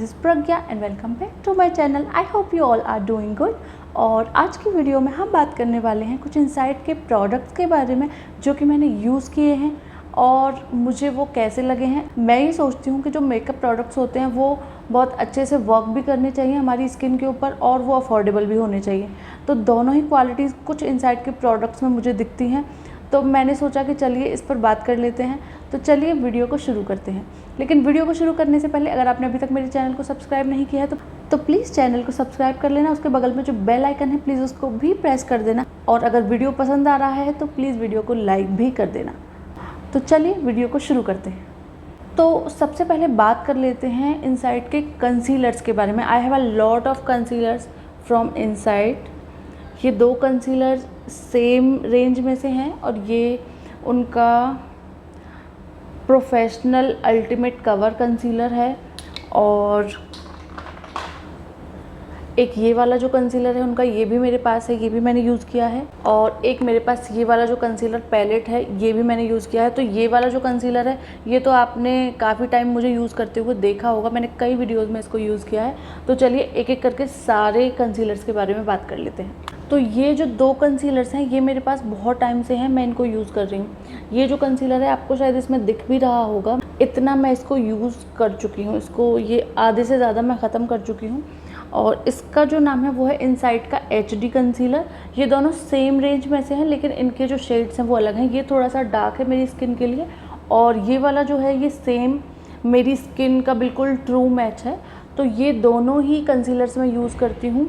is Pragya and welcome back to my channel. I hope you all are doing good. और आज की video में हम बात करने वाले हैं कुछ इनसाइट के प्रोडक्ट्स के बारे में जो कि मैंने यूज़ किए हैं और मुझे वो कैसे लगे हैं। मैं ये सोचती हूँ कि जो मेकअप प्रोडक्ट्स होते हैं वो बहुत अच्छे से वर्क भी करने चाहिए हमारी स्किन के ऊपर और वो अफोर्डेबल भी होने चाहिए। तो दोनों ही क्वालिटीज़ कुछ इनसाइट के प्रोडक्ट्स में मुझे दिखती हैं, तो मैंने सोचा कि चलिए इस पर बात कर लेते हैं। तो चलिए वीडियो को शुरू करते हैं। लेकिन वीडियो को शुरू करने से पहले अगर आपने अभी तक मेरे चैनल को सब्सक्राइब नहीं किया है तो प्लीज़ चैनल को सब्सक्राइब कर लेना। उसके बगल में जो बेल आइकन है प्लीज़ उसको भी प्रेस कर देना, और अगर वीडियो पसंद आ रहा है तो प्लीज़ वीडियो को लाइक भी कर देना। तो चलिए वीडियो को शुरू करते हैं। तो सबसे पहले बात कर लेते हैं इनसाइट के कंसीलर्स के बारे में। I have a lot of concealers from insight. ये दो कंसीलर सेम रेंज में से हैं और ये उनका प्रोफेशनल अल्टीमेट कवर कंसीलर है, और एक ये वाला जो कंसीलर है उनका ये भी मेरे पास है, ये भी मैंने यूज़ किया है। और एक मेरे पास ये वाला जो कंसीलर पैलेट है ये भी मैंने यूज़ किया है। तो ये वाला जो कंसीलर है ये तो आपने काफ़ी टाइम मुझे यूज़ करते हुए देखा होगा, मैंने कई वीडियोज़ में इसको यूज़ किया है। तो चलिए एक एक करके सारे कंसीलर्स के बारे में बात कर लेते हैं। तो ये जो दो कंसीलर्स हैं ये मेरे पास बहुत टाइम से हैं, मैं इनको यूज़ कर रही हूँ। ये जो कंसीलर है आपको शायद इसमें दिख भी रहा होगा, इतना मैं इसको यूज़ कर चुकी हूँ। इसको ये आधे से ज़्यादा मैं ख़त्म कर चुकी हूँ। और इसका जो नाम है वो है इनसाइट का HD कंसीलर। ये दोनों सेम रेंज में से हैं लेकिन इनके जो शेड्स हैं वो अलग हैं। ये थोड़ा सा डार्क है मेरी स्किन के लिए, और ये वाला जो है ये सेम मेरी स्किन का बिल्कुल ट्रू मैच है। तो ये दोनों ही कंसीलर्स मैं यूज़ करती हूँ।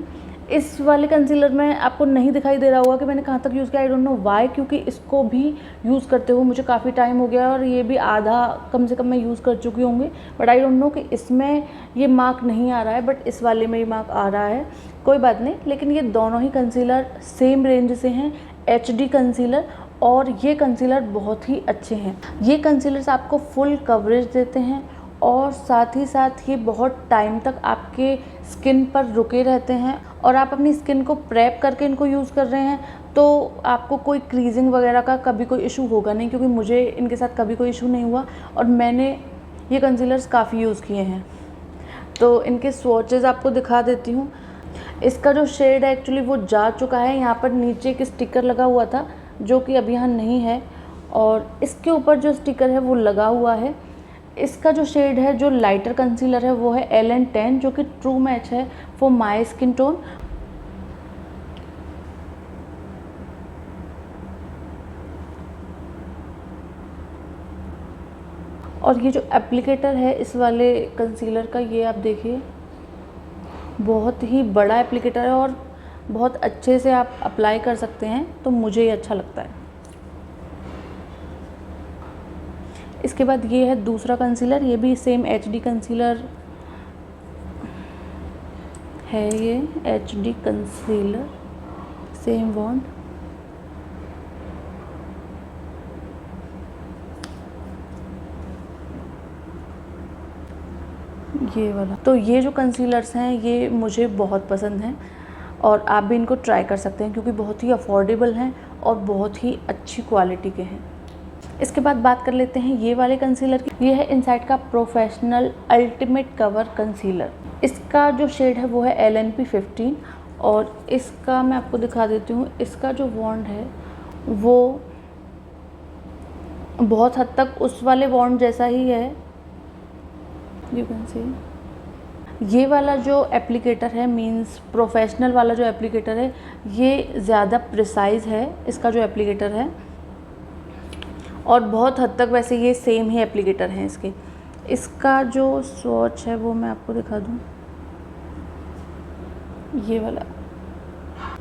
इस वाले कंसीलर में आपको नहीं दिखाई दे रहा होगा कि मैंने कहाँ तक यूज़ किया, आई डोंट नो वाई, क्योंकि इसको भी यूज़ करते हुए मुझे काफ़ी टाइम हो गया और ये भी आधा कम से कम मैं यूज़ कर चुकी होंगी। बट आई डोंट नो कि इसमें ये मार्क नहीं आ रहा है, बट इस वाले में ये मार्क आ रहा है। कोई बात नहीं, लेकिन ये दोनों ही कंसीलर सेम रेंज से हैं, HD कंसीलर, और ये कंसीलर बहुत ही अच्छे हैं। ये कंसीलर्स आपको फुल कवरेज देते हैं और साथ ही साथ ये बहुत टाइम तक आपके स्किन पर रुके रहते हैं, और आप अपनी स्किन को प्रेप करके इनको यूज़ कर रहे हैं तो आपको कोई क्रीजिंग वगैरह का कभी कोई इशू होगा नहीं, क्योंकि मुझे इनके साथ कभी कोई इशू नहीं हुआ और मैंने ये कंसीलर्स काफ़ी यूज़ किए हैं। तो इनके स्वॉचेस आपको दिखा देती हूँ। इसका जो शेड है एक्चुअली वो जा चुका है। यहाँ पर नीचे एक स्टिकर लगा हुआ था जो कि अब यहाँ नहीं है, और इसके ऊपर जो स्टिकर है वो लगा हुआ है। इसका जो शेड है, जो लाइटर कंसीलर है, वो है LN10, जो कि ट्रू मैच है फॉर माय स्किन टोन। और ये जो एप्लीकेटर है इस वाले कंसीलर का, ये आप देखिए बहुत ही बड़ा एप्लीकेटर है और बहुत अच्छे से आप अप्लाई कर सकते हैं, तो मुझे ये अच्छा लगता है। इसके बाद ये है दूसरा कंसीलर, ये भी सेम HD कंसीलर है। ये HD कंसीलर सेम वॉन्ड। ये वाला, तो ये जो कंसीलर्स हैं ये मुझे बहुत पसंद हैं और आप भी इनको ट्राई कर सकते हैं क्योंकि बहुत ही अफोर्डेबल हैं और बहुत ही अच्छी क्वालिटी के हैं। इसके बाद बात कर लेते हैं ये वाले कंसीलर की। ये है इनसाइट का प्रोफेशनल अल्टीमेट कवर कंसीलर। इसका जो शेड है वो है LNP15, और इसका मैं आपको दिखा देती हूँ। इसका जो वॉन्ड है वो बहुत हद तक उस वाले वॉन्ड जैसा ही है, यू कैन सी। ये वाला जो एप्लीकेटर है, मींस प्रोफेशनल वाला जो एप्लीकेटर है, ये ज़्यादा प्रिसाइज़ है इसका जो एप्लीकेटर है, और बहुत हद तक वैसे ये सेम ही एप्लीकेटर हैं इसके। इसका जो स्वॉच है वो मैं आपको दिखा दूँ, ये वाला,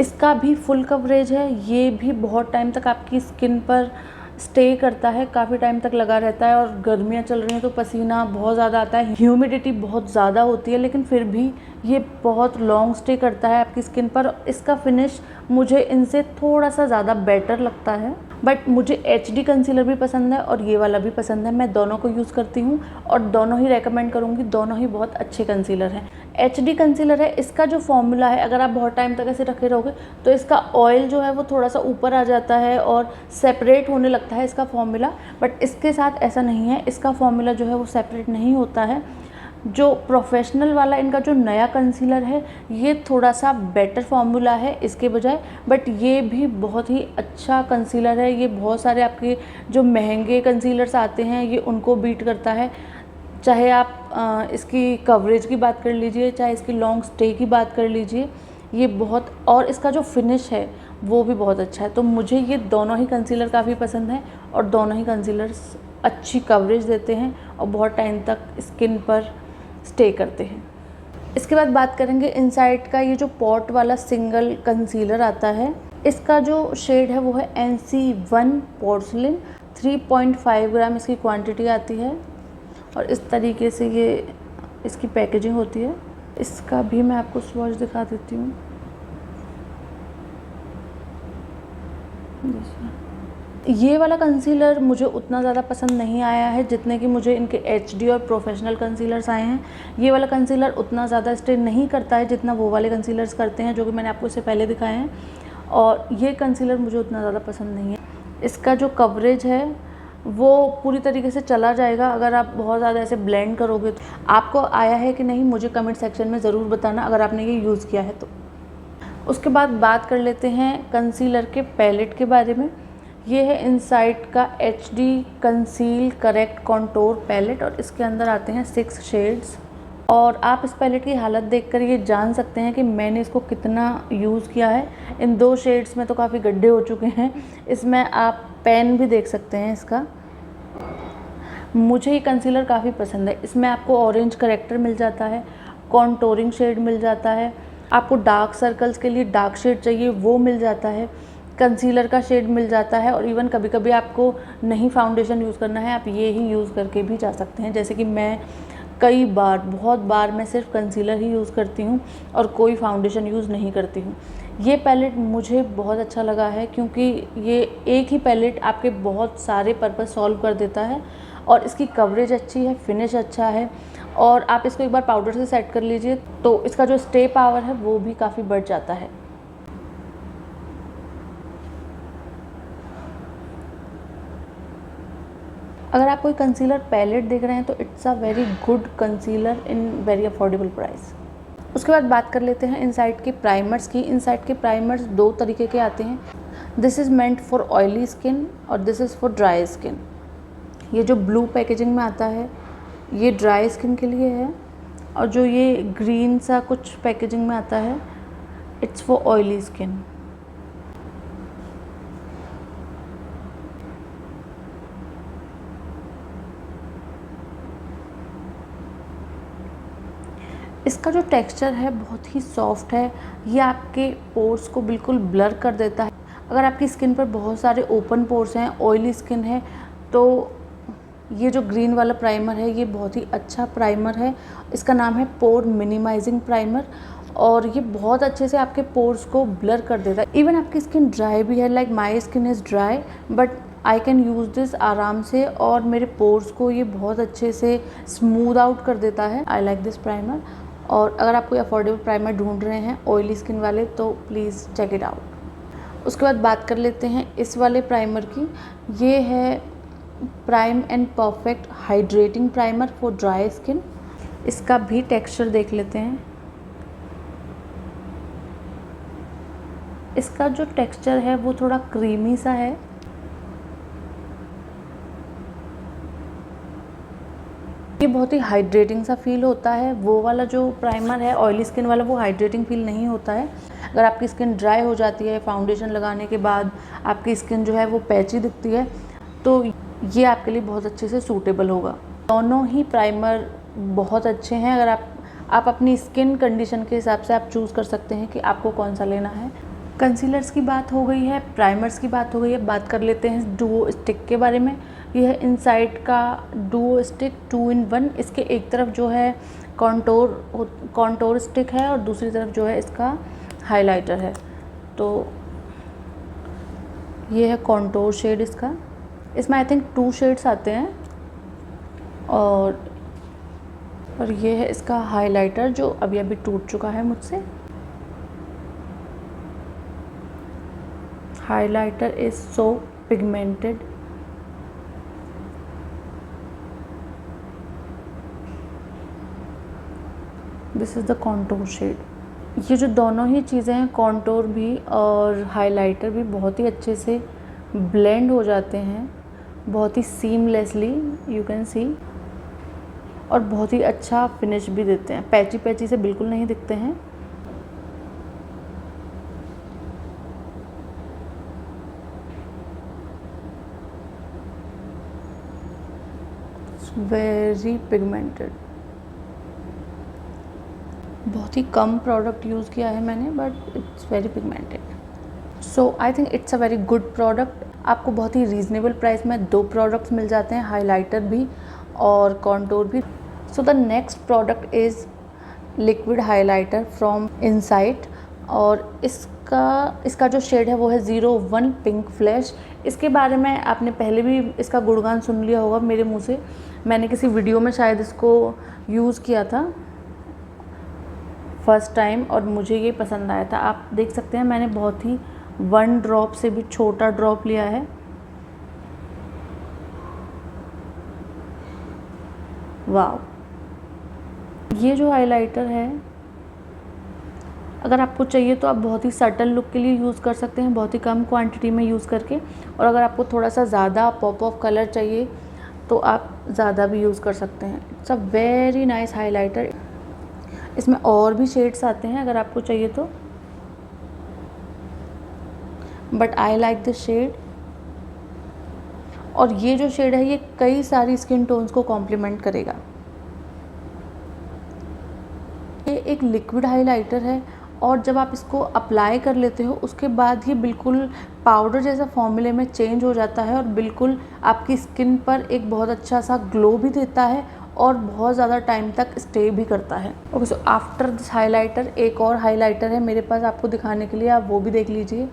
इसका भी फुल कवरेज है। ये भी बहुत टाइम तक आपकी स्किन पर स्टे करता है, काफ़ी टाइम तक लगा रहता है। और गर्मियाँ चल रही हैं तो पसीना बहुत ज़्यादा आता है, ह्यूमिडिटी बहुत ज़्यादा होती है, लेकिन फिर भी ये बहुत लॉन्ग स्टे करता है आपकी स्किन पर। इसका फिनिश मुझे इनसे थोड़ा सा ज़्यादा बेटर लगता है, बट मुझे HD कंसीलर भी पसंद है और ये वाला भी पसंद है। मैं दोनों को यूज़ करती हूँ और दोनों ही रेकमेंड करूँगी, दोनों ही बहुत अच्छे कंसीलर हैं। HD कंसीलर है, इसका जो फॉर्मूला है, अगर आप बहुत टाइम तक ऐसे रखे रहोगे तो इसका ऑयल जो है वो थोड़ा सा ऊपर आ जाता है और सेपरेट होने लगता है इसका फॉर्मूला, बट इसके साथ ऐसा नहीं है। इसका फॉर्मूला जो है वो सेपरेट नहीं होता है। जो प्रोफेशनल वाला इनका जो नया कंसीलर है ये थोड़ा सा बेटर फॉर्मूला है इसके बजाय, बट ये भी बहुत ही अच्छा कंसीलर है। ये बहुत सारे आपके जो महंगे कंसीलर्स आते हैं ये उनको बीट करता है। चाहे आप इसकी कवरेज की बात कर लीजिए, चाहे इसकी लॉन्ग स्टे की बात कर लीजिए, ये बहुत, और इसका जो फिनिश है वो भी बहुत अच्छा है। तो मुझे ये दोनों ही कंसीलर काफ़ी पसंद है और दोनों ही कंसीलर्स अच्छी कवरेज देते हैं और बहुत टाइम तक स्किन पर स्टे करते हैं। इसके बाद बात करेंगे इनसाइट का ये जो पॉट वाला सिंगल कंसीलर आता है, इसका जो शेड है वो है NC1 पोर्सलिन। 3.5 ग्राम इसकी क्वांटिटी आती है और इस तरीके से ये इसकी पैकेजिंग होती है। इसका भी मैं आपको स्वॉच दिखा देती हूँ। ये वाला कंसीलर मुझे उतना ज़्यादा पसंद नहीं आया है जितने कि मुझे इनके HD और प्रोफेशनल कंसीलर्स आए हैं। ये वाला कंसीलर उतना ज़्यादा स्टे नहीं करता है जितना वो वाले कंसीलर्स करते हैं जो कि मैंने आपको इससे पहले दिखाए हैं, और ये कंसीलर मुझे उतना ज़्यादा पसंद नहीं है। इसका जो कवरेज है वो पूरी तरीके से चला जाएगा अगर आप बहुत ज़्यादा ऐसे ब्लेंड करोगे। तो आपको आया है कि नहीं मुझे कमेंट सेक्शन में ज़रूर बताना अगर आपने ये यूज़ किया है तो। उसके बाद बात कर लेते हैं कंसीलर के पैलेट के बारे में। ये है इनसाइट का HD conceal correct contour palette और इसके अंदर आते हैं 6 शेड्स। और आप इस पैलेट की हालत देखकर ये जान सकते हैं कि मैंने इसको कितना यूज़ किया है। इन 2 शेड्स में तो काफ़ी गड्ढे हो चुके हैं। इसमें आप पेन भी देख सकते हैं इसका। मुझे ये कंसीलर काफ़ी पसंद है। इसमें आपको ऑरेंज करेक्टर मिल जाता है, कॉन्टोरिंग शेड मिल जाता है, आपको डार्क सर्कल्स के लिए डार्क शेड चाहिए वो मिल जाता है, कंसीलर का शेड मिल जाता है, और इवन कभी कभी आपको नहीं फाउंडेशन यूज़ करना है आप ये ही यूज़ करके भी जा सकते हैं। जैसे कि मैं कई बार, बहुत बार मैं सिर्फ कंसीलर ही यूज़ करती हूँ और कोई फाउंडेशन यूज़ नहीं करती हूँ। ये पैलेट मुझे बहुत अच्छा लगा है क्योंकि ये एक ही पैलेट आपके बहुत सारे पर्पस सॉल्व कर देता है और इसकी कवरेज अच्छी है, फिनिश अच्छा है, और आप इसको एक बार पाउडर से सेट कर लीजिए तो इसका जो स्टे पावर है वो भी काफ़ी बढ़ जाता है। अगर आप कोई कंसीलर पैलेट देख रहे हैं तो it's a very good concealer in very affordable price. उसके बाद बात कर लेते हैं इनसाइट के प्राइमर्स की। इनसाइट के प्राइमर्स 2 तरीके के आते हैं। This is meant for oily skin और this is for dry skin. ये जो ब्लू पैकेजिंग में आता है ये ड्राई स्किन के लिए है, और जो ये ग्रीन सा कुछ पैकेजिंग में आता है इट्स फॉर ऑयली स्किन। इसका जो टेक्सचर है बहुत ही सॉफ्ट है, ये आपके पोर्स को बिल्कुल ब्लर कर देता है। अगर आपकी स्किन पर बहुत सारे ओपन पोर्स हैं, ऑयली स्किन है, तो ये जो ग्रीन वाला प्राइमर है ये बहुत ही अच्छा प्राइमर है। इसका नाम है पोर मिनिमाइजिंग प्राइमर, और ये बहुत अच्छे से आपके पोर्स को ब्लर कर देता है। इवन आपकी स्किन ड्राई भी है, like my skin is dry but I can use this आराम से, और मेरे पोर्स को ये बहुत अच्छे से स्मूथ आउट कर देता है। आई लाइक दिस प्राइमर। और अगर आप कोई अफोर्डेबल प्राइमर ढूंढ रहे हैं ऑयली स्किन वाले तो प्लीज़ चेक इट आउट। उसके बाद बात कर लेते हैं इस वाले प्राइमर की। ये है prime and perfect hydrating primer for dry skin. इसका भी टेक्सचर देख लेते हैं। इसका जो टेक्सचर है वो थोड़ा क्रीमी सा है। ये बहुत ही हाइड्रेटिंग सा फील होता है। वो वाला जो प्राइमर है ऑयली स्किन वाला वो हाइड्रेटिंग फील नहीं होता है। अगर आपकी स्किन ड्राई हो जाती है फाउंडेशन लगाने के बाद, आपकी स्किन जो है वो पैची दिखती है, तो ये आपके लिए बहुत अच्छे से सूटेबल होगा। दोनों ही प्राइमर बहुत अच्छे हैं। अगर आप अपनी स्किन कंडीशन के हिसाब से आप चूज़ कर सकते हैं कि आपको कौन सा लेना है। कंसीलर्स की बात हो गई है, प्राइमर्स की बात हो गई है, बात कर लेते हैं डुओ स्टिक के बारे में। यह है इनसाइट का डुओ स्टिक 2 in 1। इसके एक तरफ जो है कॉन्टोर स्टिक है और दूसरी तरफ जो है इसका हाइलाइटर है। तो ये है कॉन्टोर शेड इसका। इसमें आई थिंक 2 शेड्स आते हैं, और ये है इसका हाइलाइटर जो अभी अभी टूट चुका है मुझसे। Highlighter is so pigmented. This is the contour shade. ये जो दोनों ही चीज़ें हैं, कॉन्टोर भी और हाइलाइटर भी, बहुत ही अच्छे से ब्लेंड हो जाते हैं, बहुत ही सीमलेसली, यू कैन सी, और बहुत ही अच्छा फिनिश भी देते हैं। पैची पैची से बिल्कुल नहीं दिखते हैं। Very pigmented. बहुत ही कम प्रोडक्ट यूज़ किया है मैंने, but it's very pigmented. So I think it's a very good product. आपको बहुत ही रीज़नेबल प्राइस में 2 प्रोडक्ट्स मिल जाते हैं, हाइलाइटर भी और कॉन्टोर भी। So the next product is liquid highlighter from insight, और इसका जो शेड है वो है 01 पिंक फ्लैश। इसके बारे में आपने पहले भी इसका गुणगान सुन लिया होगा मेरे मुंह से। मैंने किसी वीडियो में शायद इसको यूज़ किया था फर्स्ट टाइम, और मुझे ये पसंद आया था। आप देख सकते हैं मैंने बहुत ही 1 ड्रॉप से भी छोटा ड्रॉप लिया है। वाव, ये जो हाइलाइटर है, अगर आपको चाहिए तो आप बहुत ही सटल लुक के लिए यूज़ कर सकते हैं, बहुत ही कम क्वांटिटी में यूज़ करके। और अगर आपको थोड़ा सा ज़्यादा पॉप ऑफ कलर चाहिए तो आप ज़्यादा भी यूज़ कर सकते हैं। It's a very nice highlighter. इसमें और भी शेड्स आते हैं अगर आपको चाहिए तो, but I like this shade. और ये जो शेड है ये कई सारी स्किन टोन्स को कॉम्प्लीमेंट करेगा। ये एक लिक्विड हाइलाइटर है, और जब आप इसको अप्लाई कर लेते हो उसके बाद ये बिल्कुल पाउडर जैसा फॉर्मूले में चेंज हो जाता है, और बिल्कुल आपकी स्किन पर एक बहुत अच्छा सा ग्लो भी देता है और बहुत ज़्यादा टाइम तक स्टे भी करता है। Okay, so after this highlighter एक और हाइलाइटर है मेरे पास आपको दिखाने के लिए, आप वो भी देख लीजिए।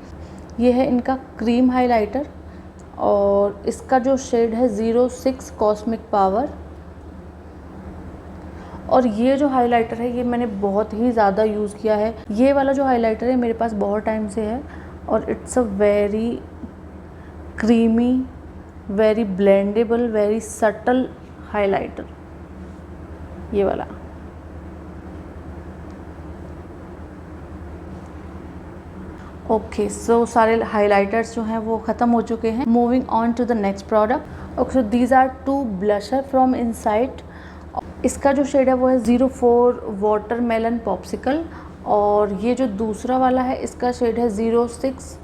ये है इनका क्रीम हाइलाइटर, और इसका जो शेड है 06 कॉस्मिक पावर। और ये जो हाइलाइटर है ये मैंने बहुत ही ज़्यादा यूज़ किया है। ये वाला जो हाइलाइटर है मेरे पास बहुत टाइम से है, और it's a very creamy, very blendable, very subtle highlighter, ये वाला। ओके, सो सारे हाइलाइटर्स जो हैं वो ख़त्म हो चुके हैं। Moving on to the next product. Okay, so these are 2 blusher from Insight. इसका जो शेड है वो है 04 वाटरमेलन पॉप्सिकल, और ये जो दूसरा वाला है इसका शेड है 06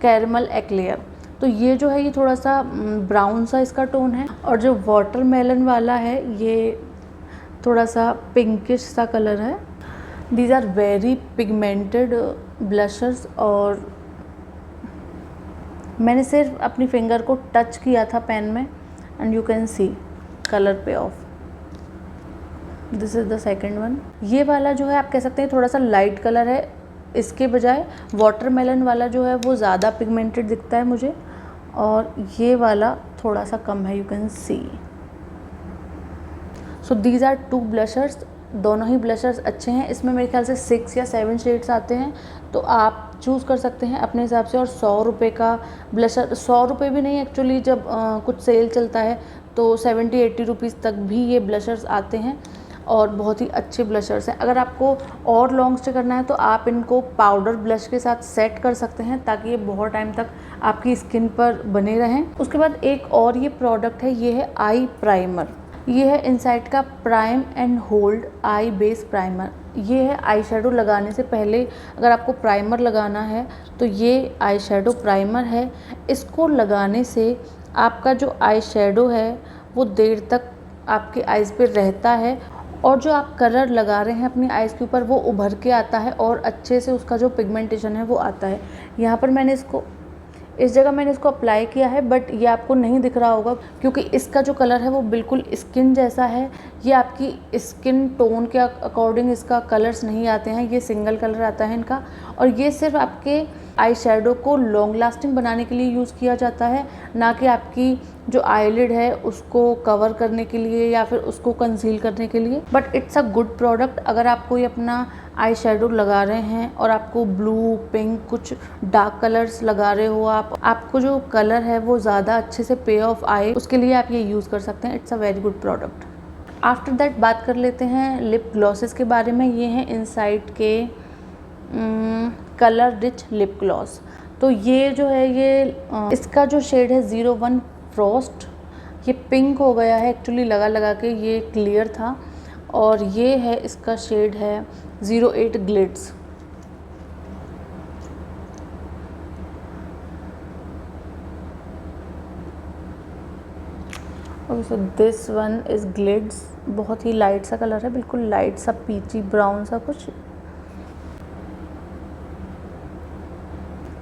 कैरमल एक्लेयर। तो ये जो है ये थोड़ा सा ब्राउन सा इसका टोन है, और जो वाटरमेलन वाला है ये थोड़ा सा पिंकिश सा कलर है। These are very pigmented blushers, और मैंने सिर्फ अपनी फिंगर को टच किया था पेन में, and you can see colour pay off. This is the second one. ये वाला जो है आप कह सकते हैं थोड़ा सा लाइट कलर है, इसके बजाय वाटरमेलन वाला जो है वो ज़्यादा पिगमेंटेड दिखता है मुझे, और ये वाला थोड़ा सा कम है, you can see. So these are 2 blushers. दोनों ही ब्लशर्स अच्छे हैं। इसमें मेरे ख्याल से 6 या 7 शेड्स आते हैं, तो आप चूज़ कर सकते हैं अपने हिसाब से। और 100 रुपये का ब्लशर, 100 रुपये भी नहीं एक्चुअली, जब कुछ सेल चलता है तो 70-80 रुपीज़ तक भी ये ब्लशर्स आते हैं, और बहुत ही अच्छे ब्लशर्स हैं। अगर आपको और लॉन्ग स्टे करना है तो आप इनको पाउडर ब्लश के साथ सेट कर सकते हैं, ताकि ये बहुत टाइम तक आपकी स्किन पर बने रहें। उसके बाद एक और ये प्रोडक्ट है, ये है आई प्राइमर। ये है इनसाइट का prime and hold I base primer. ये है आई शेडो लगाने से पहले अगर आपको प्राइमर लगाना है तो ये आई शेडो प्राइमर है। इसको लगाने से आपका जो आई शेडो है वो देर तक आपके आइज़ पे रहता है, और जो आप कलर लगा रहे हैं अपनी आइज़ के ऊपर वो उभर के आता है, और अच्छे से उसका जो पिगमेंटेशन है वो आता है। यहाँ पर मैंने इस जगह मैंने इसको अप्लाई किया है, बट ये आपको नहीं दिख रहा होगा क्योंकि इसका जो कलर है वो बिल्कुल स्किन जैसा है। ये आपकी स्किन टोन के अकॉर्डिंग इसका कलर्स नहीं आते हैं, ये सिंगल कलर आता है इनका। और ये सिर्फ आपके आई शेडो को लॉन्ग लास्टिंग बनाने के लिए यूज़ किया जाता है, ना कि आपकी जो आईलिड है उसको कवर करने के लिए या फिर उसको कंसील करने के लिए। But it's a good product. अगर आप कोई अपना आई शेडो लगा रहे हैं और आपको ब्लू, पिंक, कुछ डार्क कलर्स लगा रहे हो, आपको जो कलर है वो ज़्यादा अच्छे से पे ऑफ आए, उसके लिए आप ये यूज़ कर सकते हैं। It's a very good product. After that बात कर लेते हैं लिप ग्लॉसेस के बारे में। ये हैं इनसाइड के कलर रिच लिप ग्लॉस। तो ये जो है ये इसका जो शेड है 01 फ्रॉस्ट, ये पिंक हो गया है एक्चुअली लगा लगा के, ये क्लियर था। और ये है इसका शेड है 08 Glitz. Okay so this one is Glitz. बहुत ही लाइट सा कलर है, बिल्कुल लाइट सा पीची ब्राउन सा कुछ।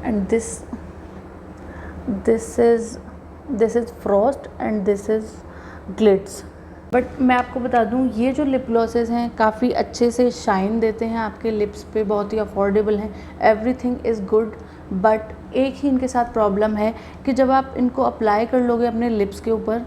And this is Frost and this is Glitz. But मैं आपको बता दूं, ये जो लिप ग्लॉसेस हैं काफ़ी अच्छे से शाइन देते हैं आपके लिप्स पे, बहुत ही अफोर्डेबल हैं, एवरीथिंग इज़ गुड। बट एक ही इनके साथ प्रॉब्लम है कि जब आप इनको अप्लाई कर लोगे अपने लिप्स के ऊपर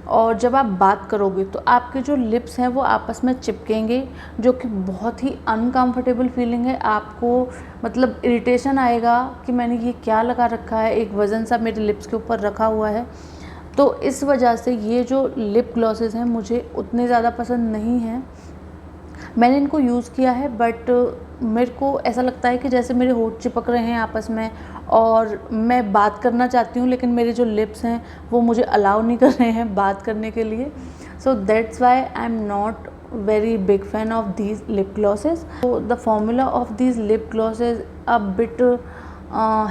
और जब आप बात करोगे तो आपके जो लिप्स हैं वो आपस में चिपकेंगे, जो कि बहुत ही अनकंफर्टेबल फीलिंग है। आपको मतलब इरिटेशन आएगा कि मैंने ये क्या लगा रखा है, एक वज़न सा मेरे लिप्स के ऊपर रखा हुआ है। तो इस वजह से ये जो लिप ग्लॉसेस हैं मुझे उतने ज़्यादा पसंद नहीं हैं। मैंने इनको यूज़ किया है बट मेरे को ऐसा लगता है कि जैसे मेरे होंठ चिपक रहे हैं आपस में और मैं बात करना चाहती हूँ लेकिन मेरे जो लिप्स हैं वो मुझे अलाउ नहीं कर रहे हैं बात करने के लिए। So that's why I am not very big fan of these lip glosses. So the formula of these lip glosses a bit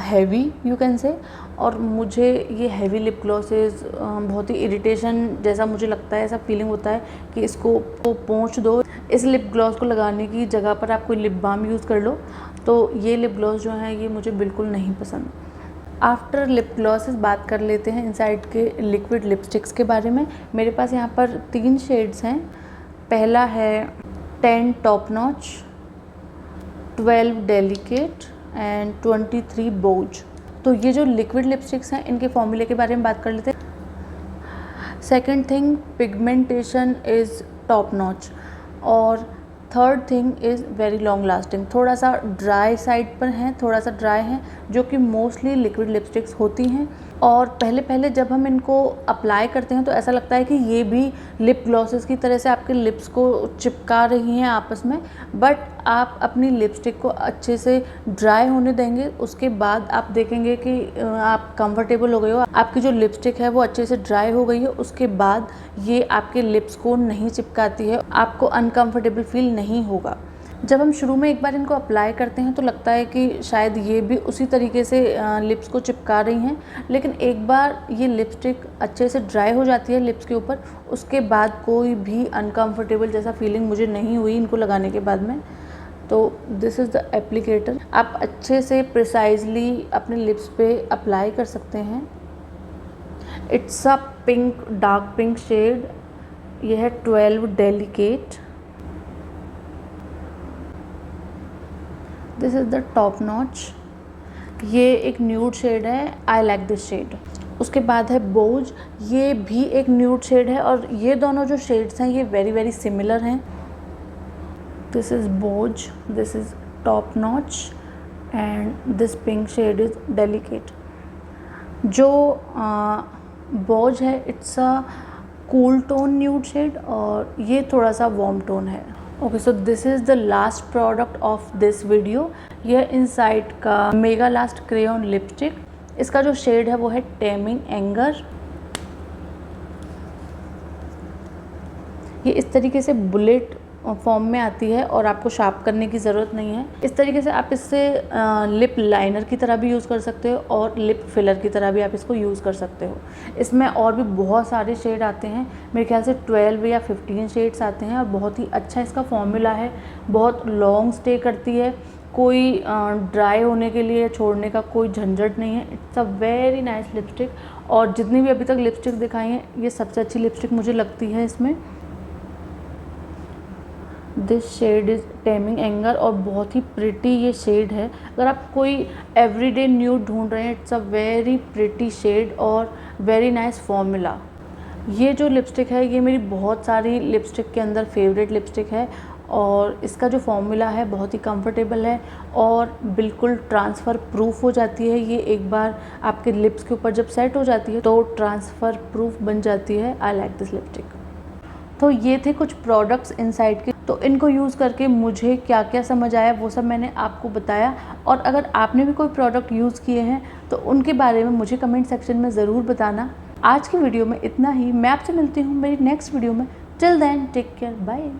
heavy you can say, और मुझे ये हैवी लिप ग्लॉसेस बहुत ही इरिटेशन जैसा मुझे लगता है, ऐसा फीलिंग होता है कि इसको पोंछ दो। इस लिप ग्लॉस को लगाने की जगह पर आप कोई लिप बाम यूज़ कर लो। तो ये लिप ग्लॉस जो हैं ये मुझे बिल्कुल नहीं पसंद। आफ्टर लिप ग्लॉसेस बात कर लेते हैं इनसाइड के लिक्विड लिपस्टिक्स के बारे में। मेरे पास यहाँ पर 3 शेड्स हैं। पहला है 10 टॉप नॉच, 12 डेलिकेट एंड 23 बोज। तो ये जो लिक्विड लिपस्टिक्स हैं इनके फॉर्मूले के बारे में बात कर लेते हैं। Second thing, pigmentation is top notch. और third thing is very long lasting. थोड़ा सा ड्राई साइड पर हैं, थोड़ा सा ड्राई हैं, जो कि मोस्टली लिक्विड लिपस्टिक्स होती हैं। और पहले जब हम इनको अप्लाई करते हैं तो ऐसा लगता है कि ये भी लिप ग्लॉसेस की तरह से आपके लिप्स को चिपका रही हैं आपस में। बट आप अपनी लिपस्टिक को अच्छे से ड्राई होने देंगे, उसके बाद आप देखेंगे कि आप कंफर्टेबल हो गए हो, आपकी जो लिपस्टिक है वो अच्छे से ड्राई हो गई है। उसके बाद ये आपके लिप्स को नहीं चिपकाती है, आपको अनकंफर्टेबल फील नहीं होगा। जब हम शुरू में एक बार इनको अप्लाई करते हैं तो लगता है कि शायद ये भी उसी तरीके से लिप्स को चिपका रही हैं, लेकिन एक बार ये लिपस्टिक अच्छे से ड्राई हो जाती है लिप्स के ऊपर, उसके बाद कोई भी अनकंफर्टेबल जैसा फीलिंग मुझे नहीं हुई इनको लगाने के बाद में। तो दिस इज़ द एप्लीकेटर। आप अच्छे से प्रिसाइजली अपने लिप्स पे अप्लाई कर सकते हैं। It's a pink, dark pink shade. यह है 12 delicate. This is the top notch. ये एक न्यूड शेड है, आई लाइक दिस शेड। उसके बाद है बोज। ये भी एक न्यूड शेड है और ये दोनों जो शेड्स हैं ये वेरी सिमिलर हैं। This is boss, this is top notch and this pink shade is delicate. जो बोज है it's a cool tone nude shade और ये थोड़ा सा वार्म टोन है। Okay, so this is the last product of this video. यह Insight का mega last crayon lipstick. इसका जो शेड है वो है टेमिंग एंगर। ये इस तरीके से बुलेट फॉर्म में आती है और आपको शार्प करने की ज़रूरत नहीं है। इस तरीके से आप इससे लिप लाइनर की तरह भी यूज़ कर सकते हो और लिप फिलर की तरह भी आप इसको यूज़ कर सकते हो। इसमें और भी बहुत सारे शेड आते हैं, मेरे ख्याल से 12 या 15 शेड्स आते हैं और बहुत ही अच्छा इसका फॉर्मूला है। बहुत लॉन्ग स्टे करती है, कोई ड्राई होने के लिए छोड़ने का कोई झंझट नहीं है। It's a very nice lipstick और जितनी भी अभी तक लिपस्टिक दिखाई हैं ये सबसे अच्छी लिपस्टिक मुझे लगती है इसमें। This shade is taming anger और बहुत ही प्रिटी ये शेड है। अगर आप कोई एवरीडे न्यूड ढूंढ रहे हैं, it's a very pretty shade और वेरी नाइस फॉर्मूला। ये जो लिपस्टिक है ये मेरी बहुत सारी लिपस्टिक के अंदर फेवरेट लिपस्टिक है और इसका जो फॉर्मूला है बहुत ही कंफर्टेबल है और बिल्कुल ट्रांसफ़र प्रूफ हो जाती है। ये एक बार आपके लिप्स के ऊपर जब सेट हो जाती है तो ट्रांसफ़र प्रूफ बन जाती है। आई लाइक दिस लिपस्टिक। तो ये थे कुछ प्रोडक्ट्स इनसाइड के। तो इनको यूज़ करके मुझे क्या क्या समझ आया वो सब मैंने आपको बताया। और अगर आपने भी कोई प्रोडक्ट यूज़ किए हैं तो उनके बारे में मुझे कमेंट सेक्शन में ज़रूर बताना। आज की वीडियो में इतना ही। मैं आपसे मिलती हूँ मेरी नेक्स्ट वीडियो में। Till then take care, bye.